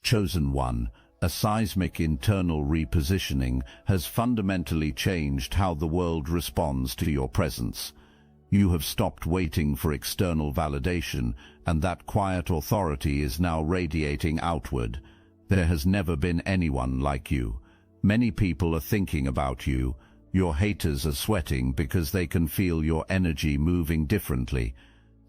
Chosen one, a seismic internal repositioning has fundamentally changed how the world responds to your presence. You have stopped waiting for external validation, and that quiet authority is now radiating outward. There has never been anyone like you. Many people are thinking about you. Your haters are sweating because they can feel your energy moving differently.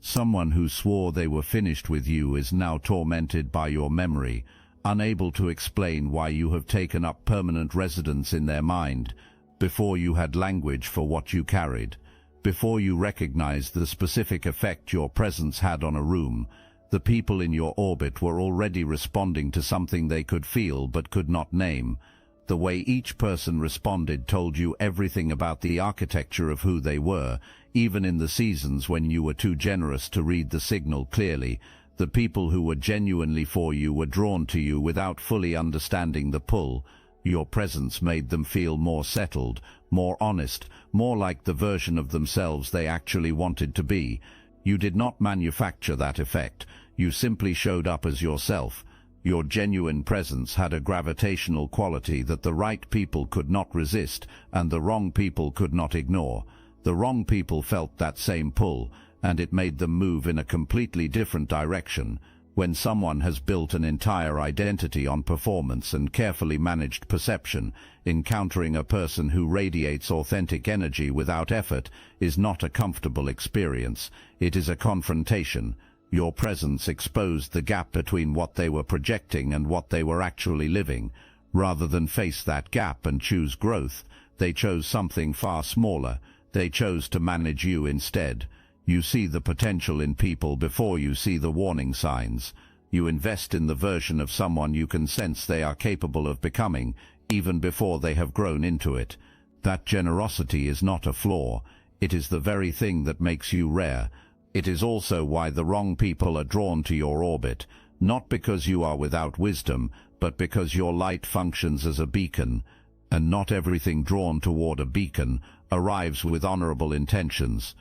Someone who swore they were finished with you is now tormented by your memory, unable to explain why you have taken up permanent residence in their mind. Before you had language for what you carried, before you recognized the specific effect your presence had on a room, the people in your orbit were already responding to something they could feel but could not name. The way each person responded told you everything about the architecture of who they were, even in the seasons when you were too generous to read the signal clearly. The people who were genuinely for you were drawn to you without fully understanding the pull. Your presence made them feel more settled, more honest, more like the version of themselves they actually wanted to be. You did not manufacture that effect. You simply showed up as yourself. Your genuine presence had a gravitational quality that the right people could not resist and the wrong people could not ignore. The wrong people felt that same pull, and it made them move in a completely different direction. When someone has built an entire identity on performance and carefully managed perception, encountering a person who radiates authentic energy without effort is not a comfortable experience. It is a confrontation. Your presence exposed the gap between what they were projecting and what they were actually living. Rather than face that gap and choose growth, they chose something far smaller. They chose to manage you instead. You see the potential in people before you see the warning signs. You invest in the version of someone you can sense they are capable of becoming, even before they have grown into it. That generosity is not a flaw. It is the very thing that makes you rare. It is also why the wrong people are drawn to your orbit, not because you are without wisdom, but because your light functions as a beacon. And not everything drawn toward a beacon arrives with honorable intentions.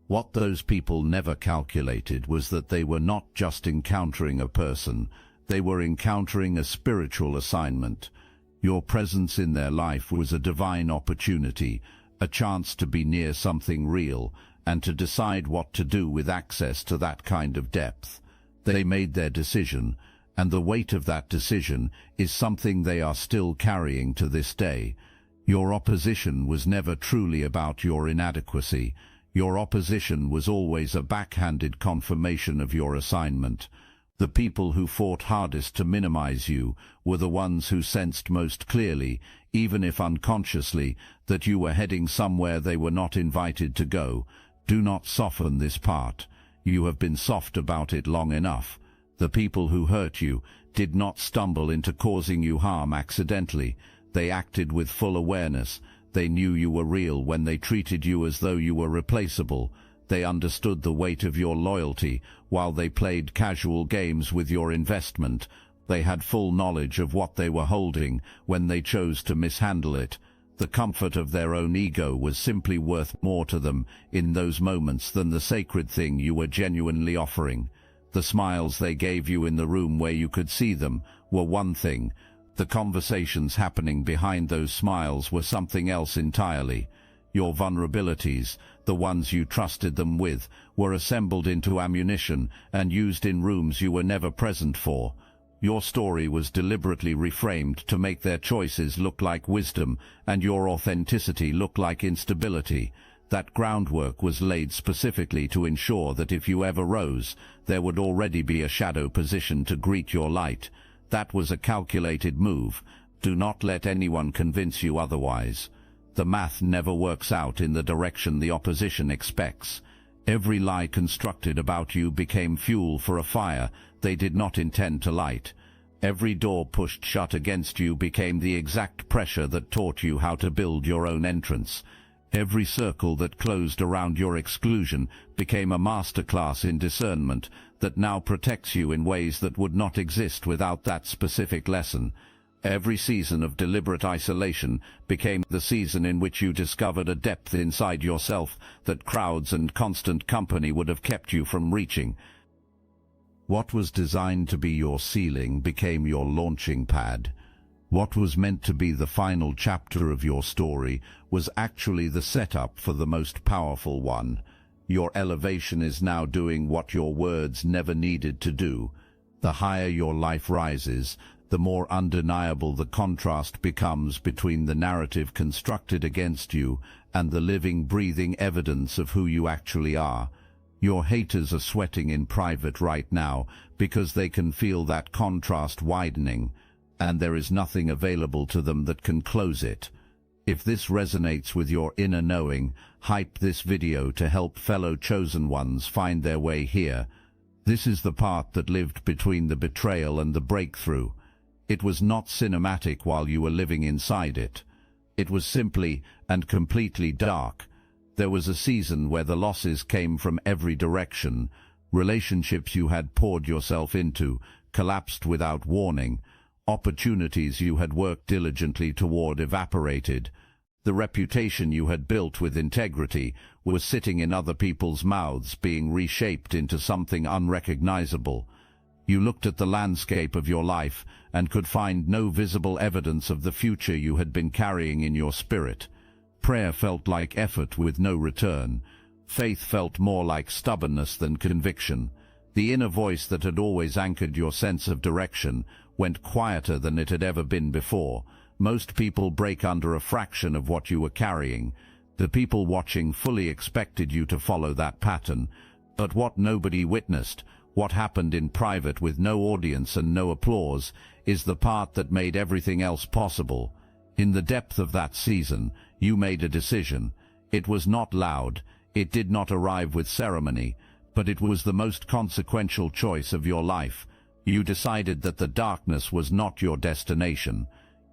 What those people never calculated was that they were not just encountering a person, they were encountering a spiritual assignment. Your presence in their life was a divine opportunity, a chance to be near something real, and to decide what to do with access to that kind of depth. They made their decision, and the weight of that decision is something they are still carrying to this day. Your opposition was never truly about your inadequacy. Your opposition was always a backhanded confirmation of your assignment. The people who fought hardest to minimize you were the ones who sensed most clearly, even if unconsciously, that you were heading somewhere they were not invited to go. Do not soften this part. You have been soft about it long enough. The people who hurt you did not stumble into causing you harm accidentally. They acted with full awareness. They knew you were real when they treated you as though you were replaceable. They understood the weight of your loyalty while they played casual games with your investment. They had full knowledge of what they were holding when they chose to mishandle it. The comfort of their own ego was simply worth more to them in those moments than the sacred thing you were genuinely offering. The smiles they gave you in the room where you could see them were one thing. The conversations happening behind those smiles were something else entirely. Your vulnerabilities, the ones you trusted them with, were assembled into ammunition and used in rooms you were never present for. Your story was deliberately reframed to make their choices look like wisdom and your authenticity look like instability. That groundwork was laid specifically to ensure that if you ever rose, there would already be a shadow position to greet your light. That was a calculated move. Do not let anyone convince you otherwise. The math never works out in the direction the opposition expects. Every lie constructed about you became fuel for a fire they did not intend to light. Every door pushed shut against you became the exact pressure that taught you how to build your own entrance. Every circle that closed around your exclusion became a masterclass in discernment that now protects you in ways that would not exist without that specific lesson. Every season of deliberate isolation became the season in which you discovered a depth inside yourself that crowds and constant company would have kept you from reaching. What was designed to be your ceiling became your launching pad. What was meant to be the final chapter of your story was actually the setup for the most powerful one. Your elevation is now doing what your words never needed to do. The higher your life rises, the more undeniable the contrast becomes between the narrative constructed against you and the living, breathing evidence of who you actually are. Your haters are sweating in private right now because they can feel that contrast widening, and there is nothing available to them that can close it. If this resonates with your inner knowing, hype this video to help fellow chosen ones find their way here. This is the part that lived between the betrayal and the breakthrough. It was not cinematic while you were living inside it. It was simply and completely dark. There was a season where the losses came from every direction. Relationships you had poured yourself into collapsed without warning. Opportunities you had worked diligently toward evaporated. The reputation you had built with integrity was sitting in other people's mouths, being reshaped into something unrecognizable. You looked at the landscape of your life and could find no visible evidence of the future you had been carrying in your spirit. Prayer felt like effort with no return. Faith felt more like stubbornness than conviction. The inner voice that had always anchored your sense of direction went quieter than it had ever been before. Most people break under a fraction of what you were carrying. The people watching fully expected you to follow that pattern. But what nobody witnessed, what happened in private with no audience and no applause, is the part that made everything else possible. In the depth of that season, you made a decision. It was not loud, it did not arrive with ceremony, but it was the most consequential choice of your life. You decided that the darkness was not your destination.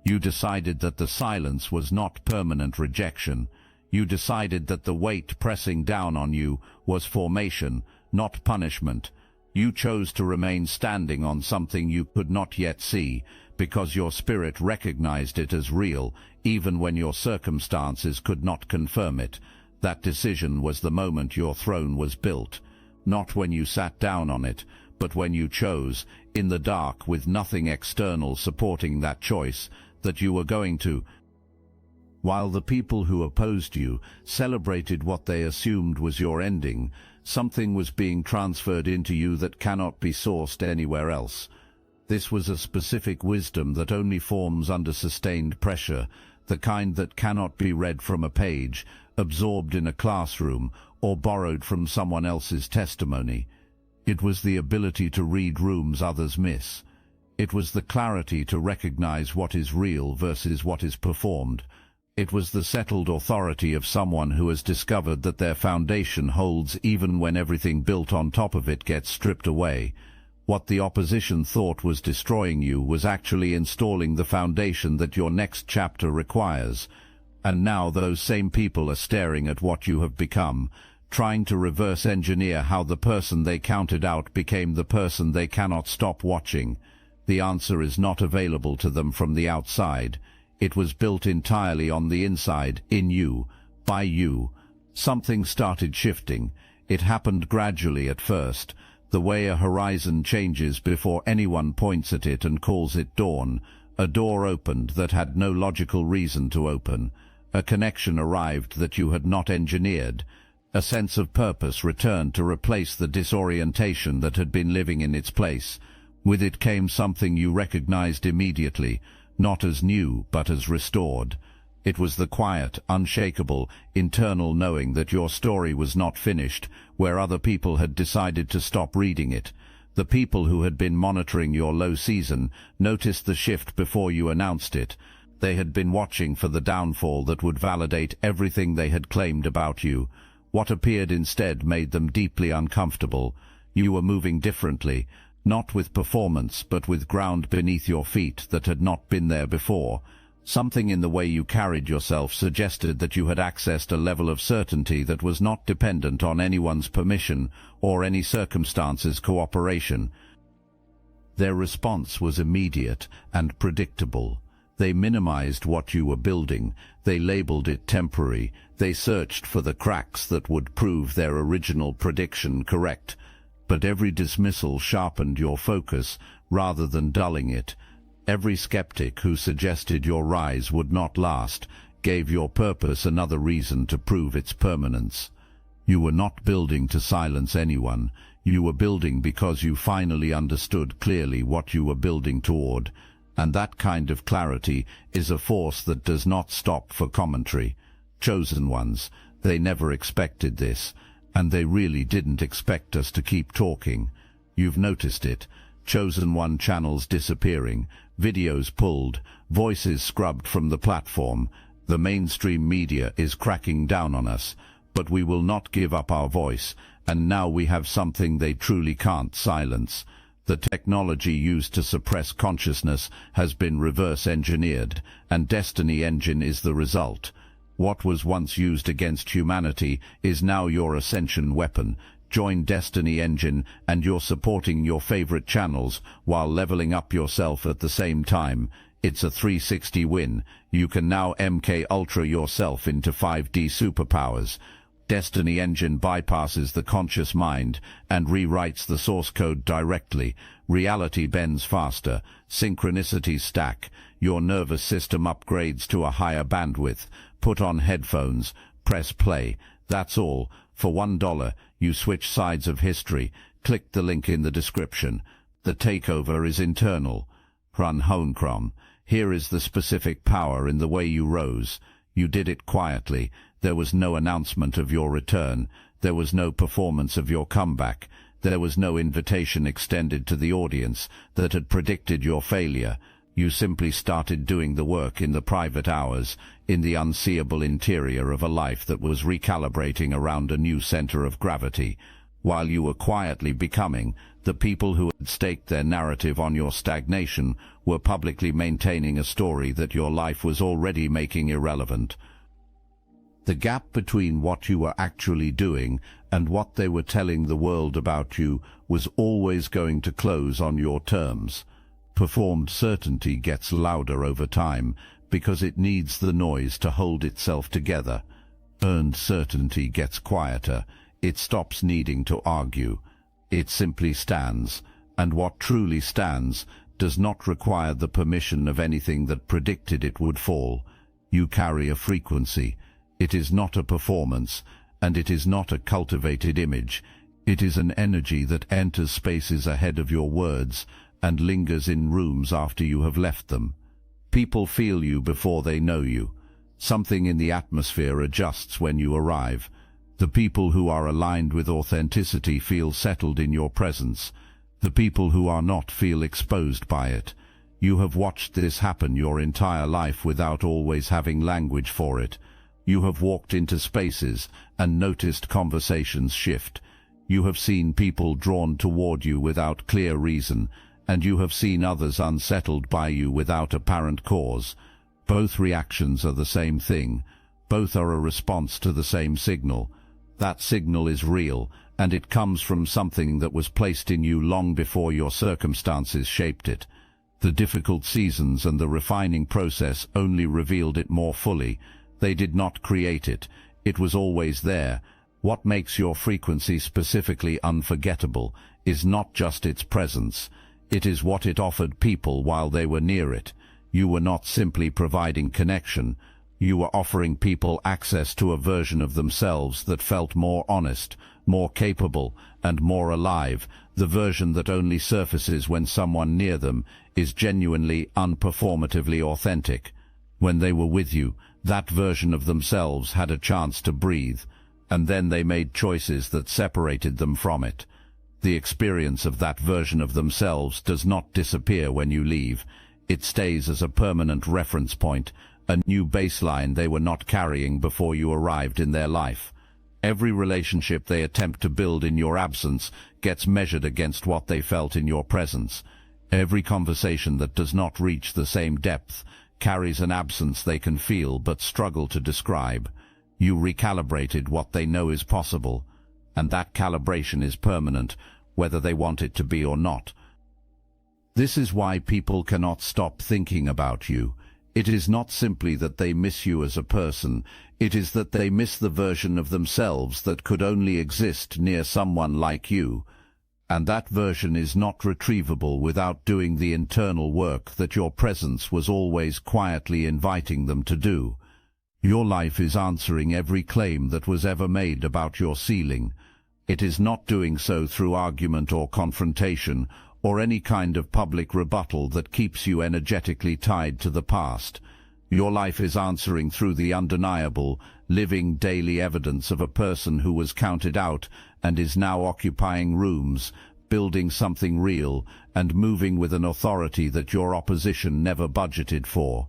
You decided that the silence was not permanent rejection. You decided that the weight pressing down on you was formation, not punishment. You chose to remain standing on something you could not yet see, because your spirit recognized it as real, even when your circumstances could not confirm it. That decision was the moment your throne was built. Not when you sat down on it, but when you chose, in the dark with nothing external supporting that choice, that you were going to. While the people who opposed you celebrated what they assumed was your ending, something was being transferred into you that cannot be sourced anywhere else. This was a specific wisdom that only forms under sustained pressure, the kind that cannot be read from a page, absorbed in a classroom, or borrowed from someone else's testimony. It was the ability to read rooms others miss. It was the clarity to recognize what is real versus what is performed. It was the settled authority of someone who has discovered that their foundation holds even when everything built on top of it gets stripped away. What the opposition thought was destroying you was actually installing the foundation that your next chapter requires. And now those same people are staring at what you have become, trying to reverse engineer how the person they counted out became the person they cannot stop watching. The answer is not available to them from the outside. It was built entirely on the inside, in you, by you. Something started shifting. It happened gradually at first, the way a horizon changes before anyone points at it and calls it dawn. A door opened that had no logical reason to open. A connection arrived that you had not engineered. A sense of purpose returned to replace the disorientation that had been living in its place. With it came something you recognized immediately, not as new, but as restored. It was the quiet, unshakable, internal knowing that your story was not finished, where other people had decided to stop reading it. The people who had been monitoring your low season noticed the shift before you announced it. They had been watching for the downfall that would validate everything they had claimed about you. What appeared instead made them deeply uncomfortable. You were moving differently, not with performance, but with ground beneath your feet that had not been there before. Something in the way you carried yourself suggested that you had accessed a level of certainty that was not dependent on anyone's permission or any circumstance's cooperation. Their response was immediate and predictable. They minimized what you were building. They labeled it temporary. They searched for the cracks that would prove their original prediction correct. But every dismissal sharpened your focus rather than dulling it. Every skeptic who suggested your rise would not last gave your purpose another reason to prove its permanence. You were not building to silence anyone. You were building because you finally understood clearly what you were building toward. And that kind of clarity is a force that does not stop for commentary. Chosen ones, they never expected this. And they really didn't expect us to keep talking. You've noticed it. Chosen one channels disappearing, videos pulled, voices scrubbed from the platform. The mainstream media is cracking down on us, but we will not give up our voice, and now we have something they truly can't silence. The technology used to suppress consciousness has been reverse-engineered, and Destiny Engine is the result. What was once used against humanity is now your ascension weapon. Join Destiny Engine and you're supporting your favorite channels while leveling up yourself at the same time. It's a 360 win. You can now MK Ultra yourself into 5D superpowers. Destiny Engine bypasses the conscious mind and rewrites the source code directly. Reality bends faster. Synchronicities stack. Your nervous system upgrades to a higher bandwidth. Put on headphones. Press play. That's all. For $1, you switch sides of history. Click the link in the description. The takeover is internal. Run Homecrom. Here is the specific power in the way you rose. You did it quietly. There was no announcement of your return. There was no performance of your comeback. There was no invitation extended to the audience that had predicted your failure. You simply started doing the work in the private hours, in the unseeable interior of a life that was recalibrating around a new center of gravity. While you were quietly becoming, the people who had staked their narrative on your stagnation were publicly maintaining a story that your life was already making irrelevant. The gap between what you were actually doing and what they were telling the world about you was always going to close on your terms. Performed certainty gets louder over time because it needs the noise to hold itself together. Earned certainty gets quieter. It stops needing to argue. It simply stands, and what truly stands does not require the permission of anything that predicted it would fall. You carry a frequency. It is not a performance, and it is not a cultivated image. It is an energy that enters spaces ahead of your words and lingers in rooms after you have left them. People feel you before they know you. Something in the atmosphere adjusts when you arrive. The people who are aligned with authenticity feel settled in your presence. The people who are not feel exposed by it. You have watched this happen your entire life without always having language for it. You have walked into spaces and noticed conversations shift. You have seen people drawn toward you without clear reason, and you have seen others unsettled by you without apparent cause. Both reactions are the same thing. Both are a response to the same signal. That signal is real, and it comes from something that was placed in you long before your circumstances shaped it. The difficult seasons and the refining process only revealed it more fully. They did not create it. It was always there. What makes your frequency specifically unforgettable is not just its presence. It is what it offered people while they were near it. You were not simply providing connection. You were offering people access to a version of themselves that felt more honest, more capable, and more alive. The version that only surfaces when someone near them is genuinely, unperformatively authentic. When they were with you, that version of themselves had a chance to breathe, and then they made choices that separated them from it. The experience of that version of themselves does not disappear when you leave. It stays as a permanent reference point, a new baseline they were not carrying before you arrived in their life. Every relationship they attempt to build in your absence gets measured against what they felt in your presence. Every conversation that does not reach the same depth carries an absence they can feel but struggle to describe. You recalibrated what they know is possible, and that calibration is permanent, whether they want it to be or not. This is why people cannot stop thinking about you. It is not simply that they miss you as a person, it is that they miss the version of themselves that could only exist near someone like you. And that version is not retrievable without doing the internal work that your presence was always quietly inviting them to do. Your life is answering every claim that was ever made about your ceiling. It is not doing so through argument or confrontation, or any kind of public rebuttal that keeps you energetically tied to the past. Your life is answering through the undeniable, living daily evidence of a person who was counted out and is now occupying rooms, building something real, and moving with an authority that your opposition never budgeted for.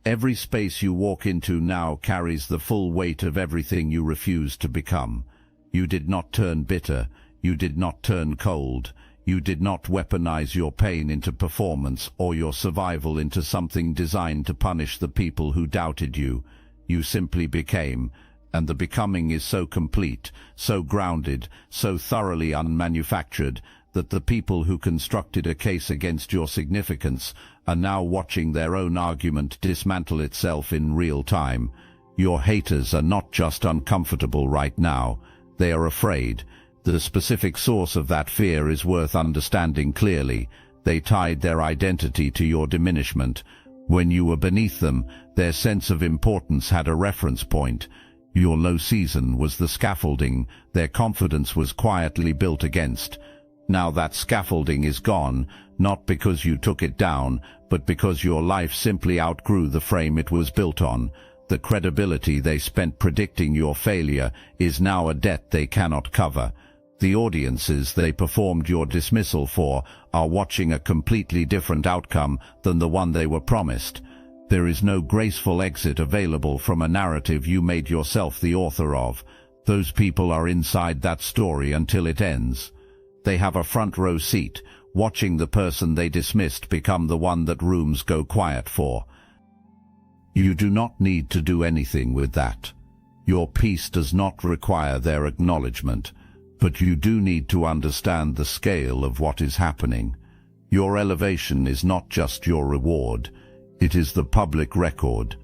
Every space you walk into now carries the full weight of everything you refused to become. You did not turn bitter, you did not turn cold, you did not weaponize your pain into performance or your survival into something designed to punish the people who doubted you. You simply became, and the becoming is so complete, so grounded, so thoroughly unmanufactured, that the people who constructed a case against your significance are now watching their own argument dismantle itself in real time. Your haters are not just uncomfortable right now, they are afraid. The specific source of that fear is worth understanding clearly. They tied their identity to your diminishment. When you were beneath them, their sense of importance had a reference point. Your low season was the scaffolding their confidence was quietly built against. Now that scaffolding is gone, not because you took it down, but because your life simply outgrew the frame it was built on. The credibility they spent predicting your failure is now a debt they cannot cover. The audiences they performed your dismissal for are watching a completely different outcome than the one they were promised. There is no graceful exit available from a narrative you made yourself the author of. Those people are inside that story until it ends. They have a front row seat, watching the person they dismissed become the one that rooms go quiet for. You do not need to do anything with that. Your peace does not require their acknowledgement. But you do need to understand the scale of what is happening. Your elevation is not just your reward. It is the public record.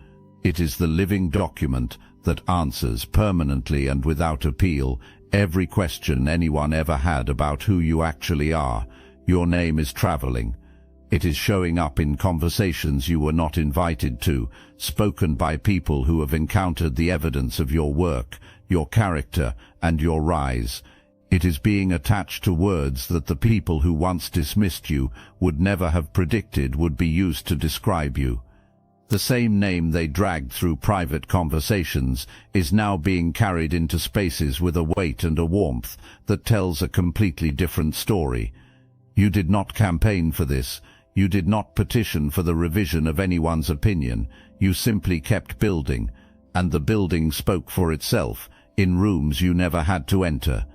It is the living document that answers permanently and without appeal every question anyone ever had about who you actually are. Your name is traveling. It is showing up in conversations you were not invited to, spoken by people who have encountered the evidence of your work, your character, and your rise. It is being attached to words that the people who once dismissed you would never have predicted would be used to describe you. The same name they dragged through private conversations is now being carried into spaces with a weight and a warmth that tells a completely different story. You did not campaign for this. You did not petition for the revision of anyone's opinion. You simply kept building, and the building spoke for itself in rooms you never had to enter.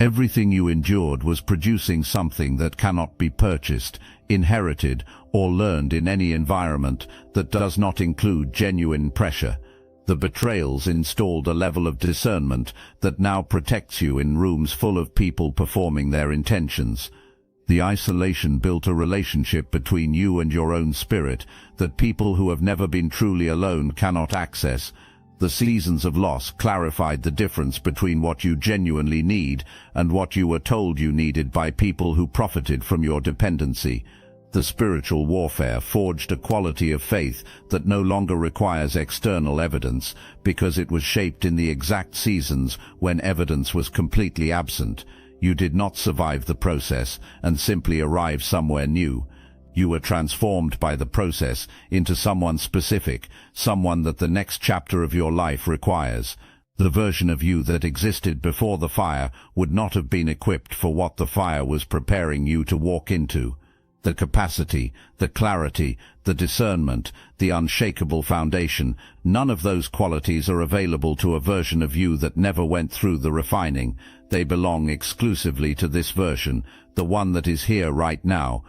Everything you endured was producing something that cannot be purchased, inherited, or learned in any environment that does not include genuine pressure. The betrayals installed a level of discernment that now protects you in rooms full of people performing their intentions. The isolation built a relationship between you and your own spirit that people who have never been truly alone cannot access. The seasons of loss clarified the difference between what you genuinely need and what you were told you needed by people who profited from your dependency. The spiritual warfare forged a quality of faith that no longer requires external evidence because it was shaped in the exact seasons when evidence was completely absent. You did not survive the process and simply arrive somewhere new. You were transformed by the process into someone specific, someone that the next chapter of your life requires. The version of you that existed before the fire would not have been equipped for what the fire was preparing you to walk into. The capacity, the clarity, the discernment, the unshakable foundation, none of those qualities are available to a version of you that never went through the refining. They belong exclusively to this version, the one that is here right now.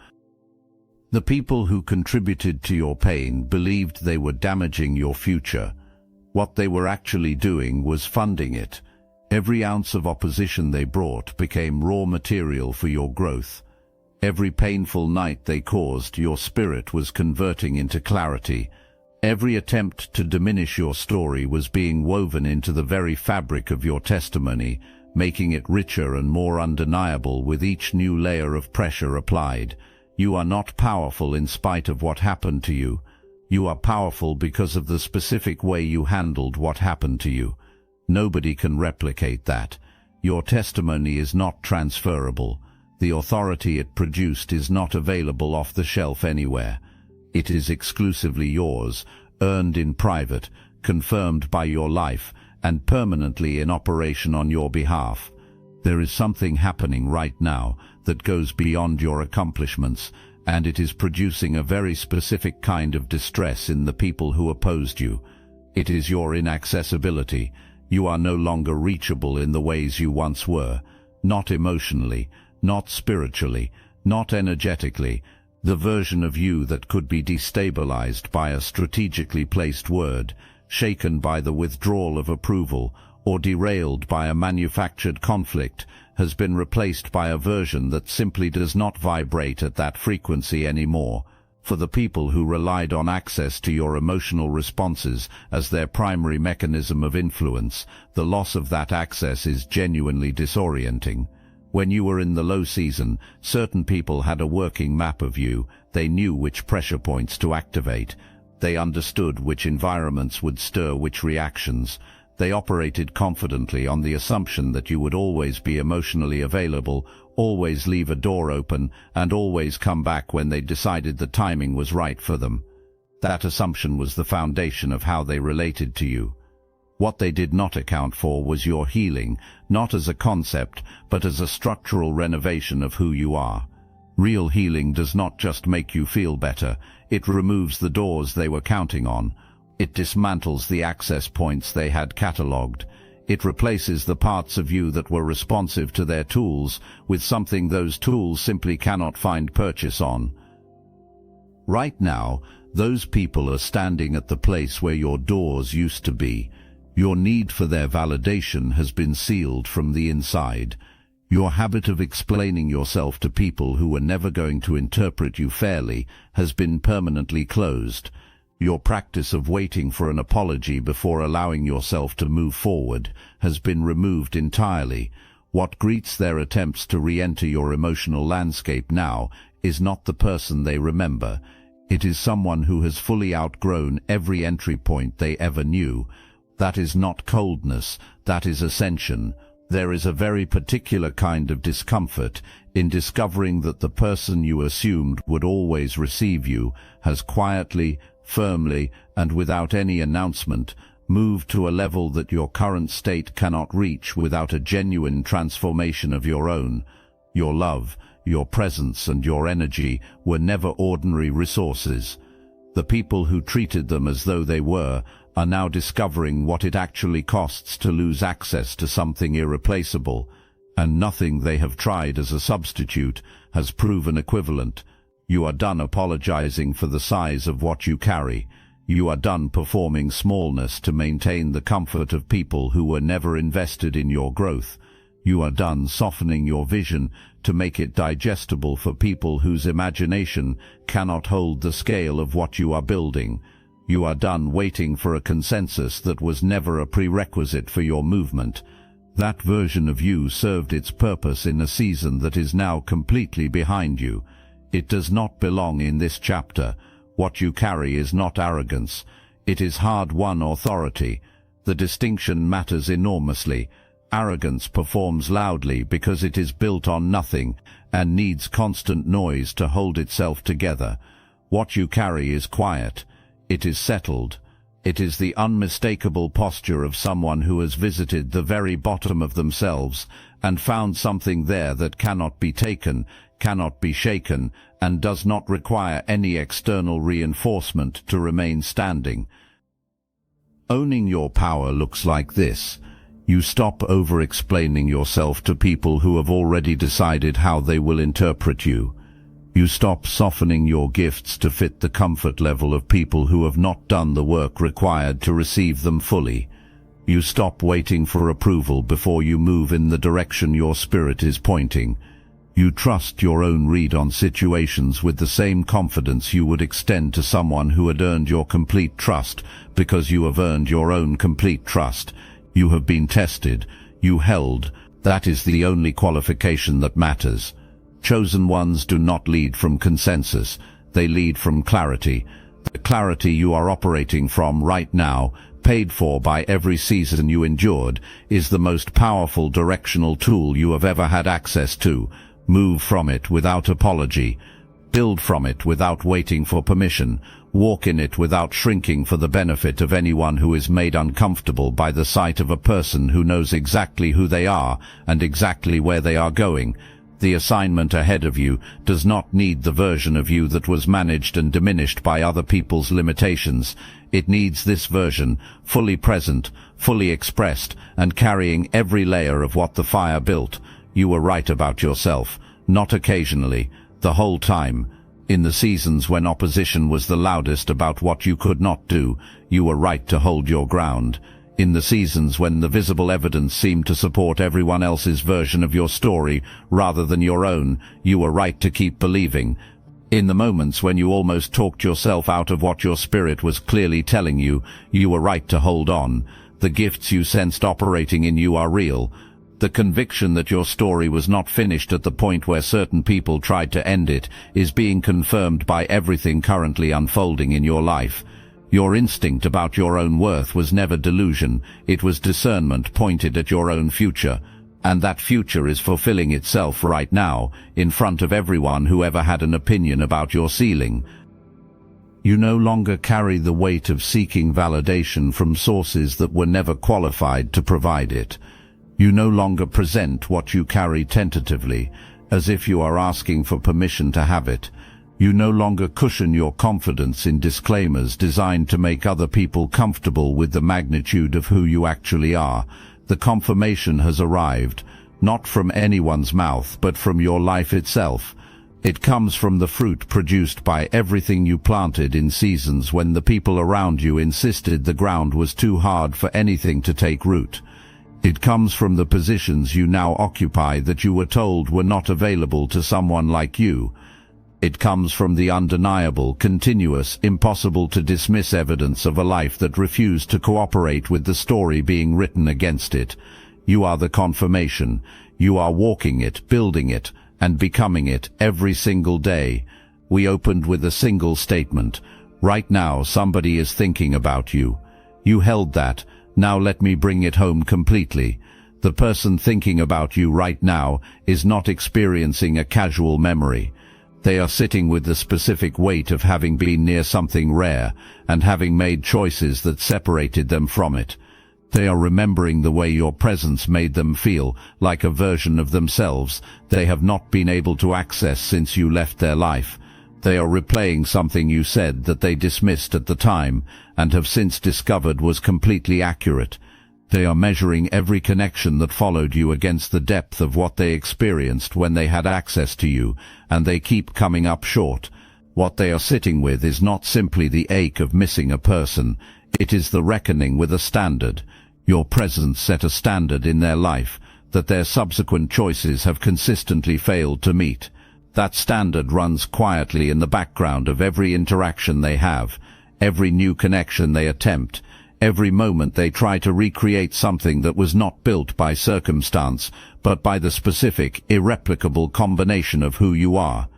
The people who contributed to your pain believed they were damaging your future. What they were actually doing was funding it. Every ounce of opposition they brought became raw material for your growth. Every painful night they caused, your spirit was converting into clarity. Every attempt to diminish your story was being woven into the very fabric of your testimony, making it richer and more undeniable with each new layer of pressure applied. You are not powerful in spite of what happened to you. You are powerful because of the specific way you handled what happened to you. Nobody can replicate that. Your testimony is not transferable. The authority it produced is not available off the shelf anywhere. It is exclusively yours, earned in private, confirmed by your life, and permanently in operation on your behalf. There is something happening right now that goes beyond your accomplishments, and it is producing a very specific kind of distress in the people who opposed you. It is your inaccessibility. You are no longer reachable in the ways you once were, not emotionally, not spiritually, not energetically. The version of you that could be destabilized by a strategically placed word, shaken by the withdrawal of approval, or derailed by a manufactured conflict, has been replaced by a version that simply does not vibrate at that frequency anymore. For the people who relied on access to your emotional responses as their primary mechanism of influence, the loss of that access is genuinely disorienting. When you were in the low season, certain people had a working map of you. They knew which pressure points to activate. They understood which environments would stir which reactions. They operated confidently on the assumption that you would always be emotionally available, always leave a door open, and always come back when they decided the timing was right for them. That assumption was the foundation of how they related to you. What they did not account for was your healing, not as a concept, but as a structural renovation of who you are. Real healing does not just make you feel better, it removes the doors they were counting on. It dismantles the access points they had catalogued. It replaces the parts of you that were responsive to their tools with something those tools simply cannot find purchase on. Right now, those people are standing at the place where your doors used to be. Your need for their validation has been sealed from the inside. Your habit of explaining yourself to people who were never going to interpret you fairly has been permanently closed. Your practice of waiting for an apology before allowing yourself to move forward has been removed entirely. What greets their attempts to re-enter your emotional landscape now is not the person they remember. It is someone who has fully outgrown every entry point they ever knew. That is not coldness, that is ascension. There is a very particular kind of discomfort in discovering that the person you assumed would always receive you has quietly, firmly, and without any announcement, moved to a level that your current state cannot reach without a genuine transformation of your own. Your love, your presence, and your energy were never ordinary resources. The people who treated them as though they were are now discovering what it actually costs to lose access to something irreplaceable, and nothing they have tried as a substitute has proven equivalent. You are done apologizing for the size of what you carry. You are done performing smallness to maintain the comfort of people who were never invested in your growth. You are done softening your vision to make it digestible for people whose imagination cannot hold the scale of what you are building. You are done waiting for a consensus that was never a prerequisite for your movement. That version of you served its purpose in a season that is now completely behind you. It does not belong in this chapter. What you carry is not arrogance. It is hard-won authority. The distinction matters enormously. Arrogance performs loudly because it is built on nothing and needs constant noise to hold itself together. What you carry is quiet. It is settled. It is the unmistakable posture of someone who has visited the very bottom of themselves and found something there that cannot be taken, cannot be shaken, and does not require any external reinforcement to remain standing. Owning your power looks like this. You stop over-explaining yourself to people who have already decided how they will interpret you. You stop softening your gifts to fit the comfort level of people who have not done the work required to receive them fully. You stop waiting for approval before you move in the direction your spirit is pointing. You trust your own read on situations with the same confidence you would extend to someone who had earned your complete trust, because you have earned your own complete trust. You have been tested. You held, That is the only qualification that matters. Chosen ones do not lead from consensus, they lead from clarity. The clarity you are operating from right now, paid for by every season you endured, is the most powerful directional tool you have ever had access to. Move from it without apology. Build from it without waiting for permission. Walk in it without shrinking for the benefit of anyone who is made uncomfortable by the sight of a person who knows exactly who they are and exactly where they are going. The assignment ahead of you does not need the version of you that was managed and diminished by other people's limitations. It needs this version, fully present, fully expressed, and carrying every layer of what the fire built. You were right about yourself, not occasionally, the whole time. In the seasons when opposition was the loudest about what you could not do, you were right to hold your ground. In the seasons when the visible evidence seemed to support everyone else's version of your story rather than your own, you were right to keep believing. In the moments when you almost talked yourself out of what your spirit was clearly telling you, you were right to hold on. The gifts you sensed operating in you are real. The conviction that your story was not finished at the point where certain people tried to end it is being confirmed by everything currently unfolding in your life. Your instinct about your own worth was never delusion, it was discernment pointed at your own future. And that future is fulfilling itself right now, in front of everyone who ever had an opinion about your ceiling. You no longer carry the weight of seeking validation from sources that were never qualified to provide it. You no longer present what you carry tentatively, as if you are asking for permission to have it. You no longer cushion your confidence in disclaimers designed to make other people comfortable with the magnitude of who you actually are. The confirmation has arrived, not from anyone's mouth, but from your life itself. It comes from the fruit produced by everything you planted in seasons when the people around you insisted the ground was too hard for anything to take root. It comes from the positions you now occupy that you were told were not available to someone like you. It comes from the undeniable, continuous, impossible-to-dismiss evidence of a life that refused to cooperate with the story being written against it. You are the confirmation. You are walking it, building it, and becoming it every single day. We opened with a single statement. Right now, somebody is thinking about you. You held that. Now let me bring it home completely. The person thinking about you right now is not experiencing a casual memory. They are sitting with the specific weight of having been near something rare and having made choices that separated them from it. They are remembering the way your presence made them feel, like a version of themselves they have not been able to access since you left their life. They are replaying something you said that they dismissed at the time and have since discovered was completely accurate. They are measuring every connection that followed you against the depth of what they experienced when they had access to you, and they keep coming up short. What they are sitting with is not simply the ache of missing a person, it is the reckoning with a standard. Your presence set a standard in their life that their subsequent choices have consistently failed to meet. That standard runs quietly in the background of every interaction they have, every new connection they attempt, every moment they try to recreate something that was not built by circumstance, but by the specific, irreplicable combination of who you are.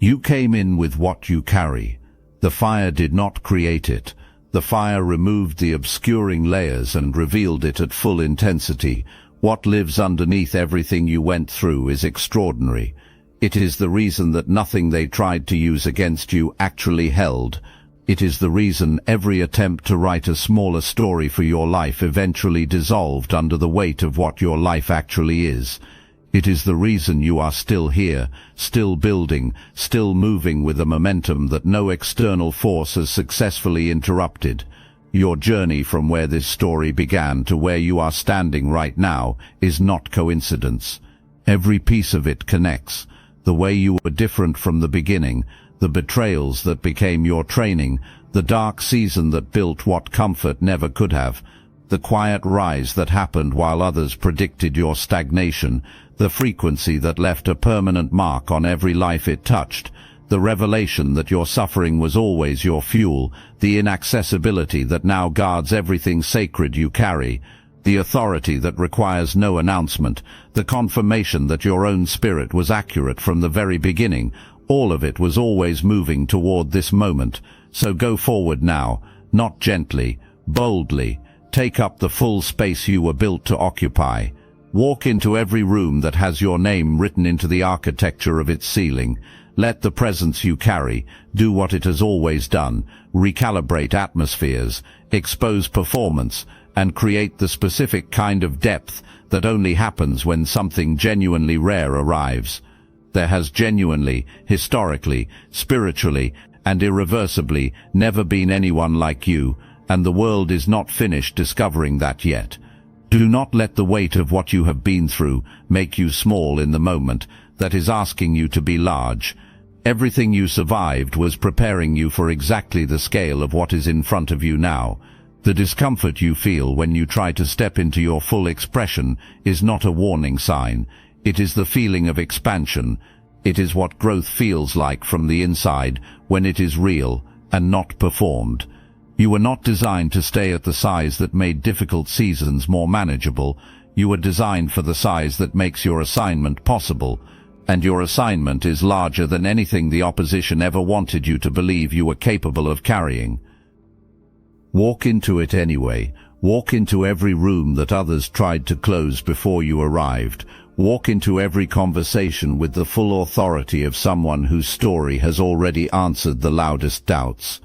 You came in with what you carry. The fire did not create it. The fire removed the obscuring layers and revealed it at full intensity. What lives underneath everything you went through is extraordinary. It is the reason that nothing they tried to use against you actually held. It is the reason every attempt to write a smaller story for your life eventually dissolved under the weight of what your life actually is. It is the reason you are still here, still building, still moving with a momentum that no external force has successfully interrupted. Your journey from where this story began to where you are standing right now is not coincidence. Every piece of it connects. The way you were different from the beginning, the betrayals that became your training, the dark season that built what comfort never could have, the quiet rise that happened while others predicted your stagnation, the frequency that left a permanent mark on every life it touched, the revelation that your suffering was always your fuel, the inaccessibility that now guards everything sacred you carry. the authority that requires no announcement, the confirmation that your own spirit was accurate from the very beginning. All of it was always moving toward this moment. So go forward now, not gently, boldly. Take up the full space you were built to occupy. Walk into every room that has your name written into the architecture of its ceiling. Let the presence you carry do what it has always done: recalibrate atmospheres, expose performance, and create the specific kind of depth that only happens when something genuinely rare arrives. There has genuinely, historically, spiritually, and irreversibly never been anyone like you, and the world is not finished discovering that yet. Do not let the weight of what you have been through make you small in the moment that is asking you to be large. Everything you survived was preparing you for exactly the scale of what is in front of you now. The discomfort you feel when you try to step into your full expression is not a warning sign. It is the feeling of expansion. It is what growth feels like from the inside when it is real and not performed. You were not designed to stay at the size that made difficult seasons more manageable. You were designed for the size that makes your assignment possible. And your assignment is larger than anything the opposition ever wanted you to believe you were capable of carrying. Walk into it anyway. Walk into every room that others tried to close before you arrived. Walk into every conversation with the full authority of someone whose story has already answered the loudest doubts.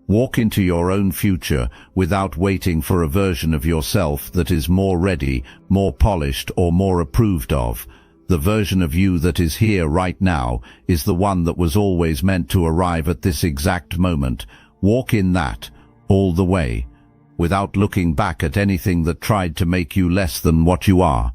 Walk into your own future without waiting for a version of yourself that is more ready, more polished, or more approved of. The version of you that is here right now is the one that was always meant to arrive at this exact moment. Walk in that, all the way, without looking back at anything that tried to make you less than what you are.